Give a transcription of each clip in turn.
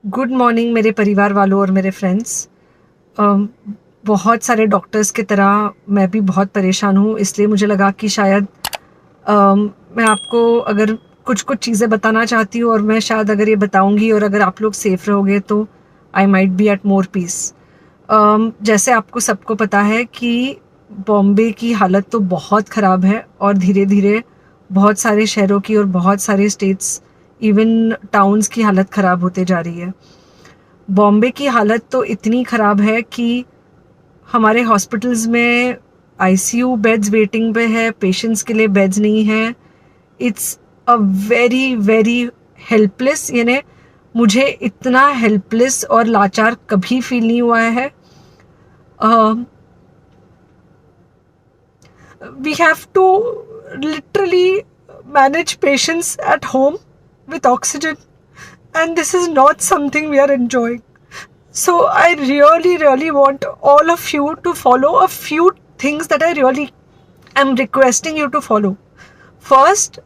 Good morning मेरे परिवार वालों और मेरे फ्रेंड्स। बहुत सारे डॉक्टर्स की तरह मैं भी बहुत परेशान हूँ, इसलिए मुझे लगा कि शायद मैं आपको अगर कुछ कुछ चीज़ें बताना चाहती हूँ और मैं शायद अगर ये बताऊँगी और अगर आप लोग सेफ रहोगे तो I might be at more peace. जैसे आपको सबको पता है कि बॉम्बे की हालत तो बहुत ख़राब है और धीरे धीरे बहुत सारे शहरों की और बहुत सारे स्टेट्स, इवन टाउन्स की हालत ख़राब होते जा रही है। बॉम्बे की हालत तो इतनी ख़राब है कि हमारे हॉस्पिटल्स में आईसीयू बेड्स वेटिंग पे है, पेशेंट्स के लिए बेड्स नहीं है। It's a very very helpless, यानी मुझे इतना हेल्पलेस और लाचार कभी फील नहीं हुआ है। We have to literally manage patients at home with oxygen, and this is not something we are enjoying. So I really want all of you to follow a few things that I really am requesting you to follow. First,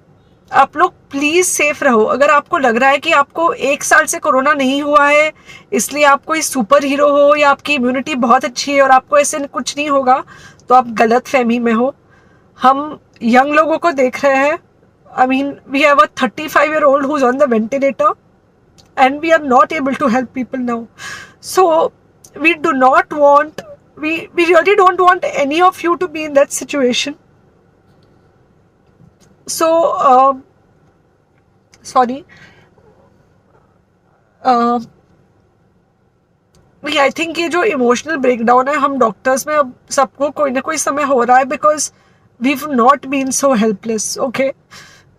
आप लोग please safe रहो। अगर आपको लग रहा है कि आपको 1 साल से कोरोना नहीं हुआ है इसलिए आप कोई सुपर हीरो हो या आपकी इम्यूनिटी बहुत अच्छी है और आपको ऐसे कुछ नहीं होगा, तो आप गलत फहमी में हो। हम यंग लोगों को देख रहे हैं। I mean we have a 35-year-old who's on the ventilator and we are not able to help people now. So we do not want, we really don't want any of you to be in that situation. So sorry, I think ये जो emotional breakdown है हम doctors में अब सबको कोई ना कोई समय हो रहा है, because we not been so helpless. Okay,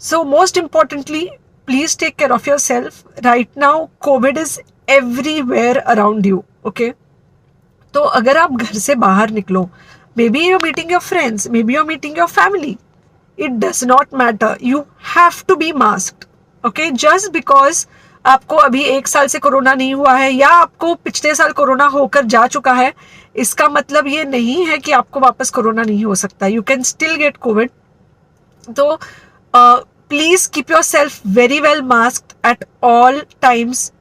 so most importantly please take care of yourself. Right now COVID is everywhere around you. Okay, तो अगर आप घर से बाहर निकलो, maybe you meeting your friends, maybe you meeting your family, it does not matter, you have to be masked. Okay, just because आपको अभी 1 साल से कोरोना नहीं हुआ है या आपको पिछले साल कोरोना होकर जा चुका है, इसका मतलब ये नहीं है कि आपको वापस कोरोना नहीं हो सकता। You can still get COVID. तो please keep yourself very well masked at all times.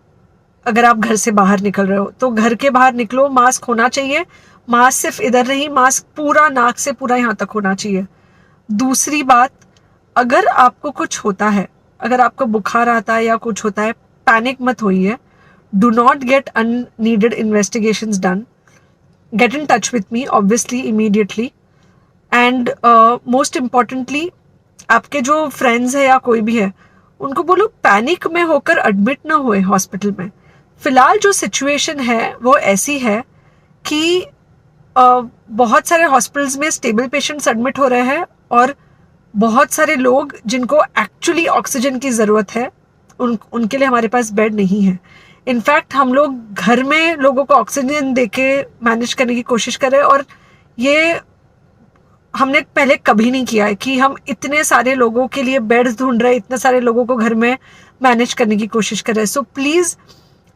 अगर आप घर से बाहर निकल रहे हो तो घर के बाहर निकलो, मास्क होना चाहिए। मास्क सिर्फ इधर नहीं, मास्क पूरा नाक से पूरा यहाँ तक होना चाहिए। दूसरी बात, अगर आपको कुछ होता है, अगर आपको बुखार आता है या कुछ होता है, पैनिक मत होइए। Do not get unneeded investigations done. Get in touch with me obviously immediately. And most importantly, आपके जो फ्रेंड्स है या कोई भी है उनको बोलो पैनिक में होकर एडमिट ना हुए हॉस्पिटल में। फिलहाल जो सिचुएशन है वो ऐसी है कि बहुत सारे हॉस्पिटल्स में स्टेबल पेशेंट्स एडमिट हो रहे हैं और बहुत सारे लोग जिनको एक्चुअली ऑक्सीजन की ज़रूरत है उनके लिए हमारे पास बेड नहीं है। इनफैक्ट हम लोग घर में लोगों को ऑक्सीजन देके मैनेज करने की कोशिश कर रहे हैं, और ये हमने पहले कभी नहीं किया है कि हम इतने सारे लोगों के लिए बेड्स ढूंढ रहे हैं, इतने सारे लोगों को घर में मैनेज करने की कोशिश कर रहे हैं। So please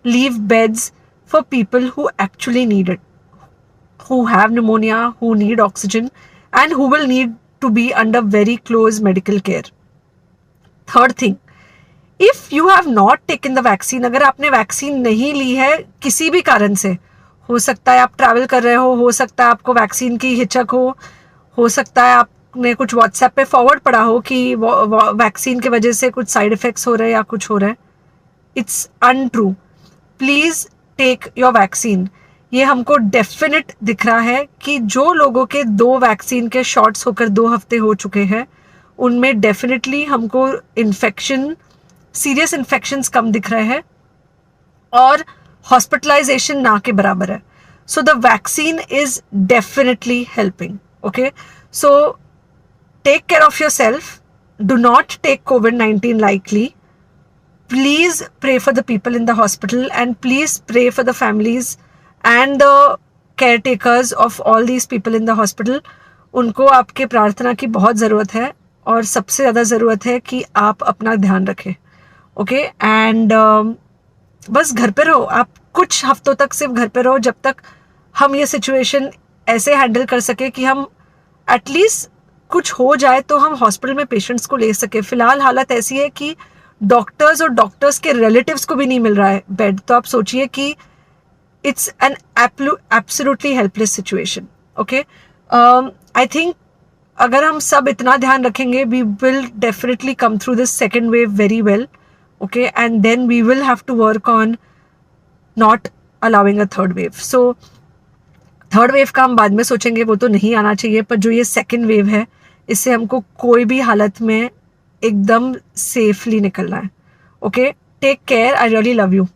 leave beds for people who actually need it, who have pneumonia, who need oxygen, and who will need to be under very close medical care. Third thing, if you have not taken the vaccine, अगर आपने vaccine नहीं ली है किसी भी कारण से, हो सकता है आप ट्रैवल कर रहे हो सकता है आपको वैक्सीन की हिचक हो सकता है आपने कुछ व्हाट्सएप पे फॉरवर्ड पढ़ा हो कि वैक्सीन की वजह से कुछ साइड इफेक्ट्स हो रहे हैं या कुछ हो रहा है। It's untrue. Please take your vaccine. ये हमको डेफिनेट दिख रहा है कि जो लोगों के 2 वैक्सीन के शॉट्स होकर 2 हफ्ते हो चुके हैं उनमें डेफिनेटली हमको इन्फेक्शन, सीरियस इन्फेक्शंस कम दिख रहे हैं और हॉस्पिटलाइजेशन ना के बराबर है। So the vaccine is definitely helping. Okay, so take care of yourself, do not take COVID-19 lightly. Please pray for the people in the hospital and please pray for the families and the caretakers of all these people in the hospital. उनको आपके प्रार्थना की बहुत ज़रूरत है और सबसे ज़्यादा ज़रूरत है कि आप अपना ध्यान रखें। ओके, एंड बस घर पे रहो। आप कुछ हफ्तों तक सिर्फ घर पे रहो जब तक हम ये सिचुएशन ऐसे हैंडल कर सके कि हम एटलीस्ट कुछ हो जाए तो हम हॉस्पिटल में पेशेंट्स को ले सके। फ़िलहाल हालत ऐसी है कि डॉक्टर्स और डॉक्टर्स के रिलेटिव्स को भी नहीं मिल रहा है बेड, तो आप सोचिए कि it's an absolutely helpless situation. Okay, I think अगर हम सब इतना ध्यान रखेंगे, we will definitely come through this second wave very well. Okay, and then we will have to work on not allowing a third wave. So third wave का हम बाद में सोचेंगे, वो तो नहीं आना चाहिए, पर जो ये सेकेंड वेव है इससे हमको कोई भी हालत में एकदम सेफली निकलना है. Okay, take care, I really love you.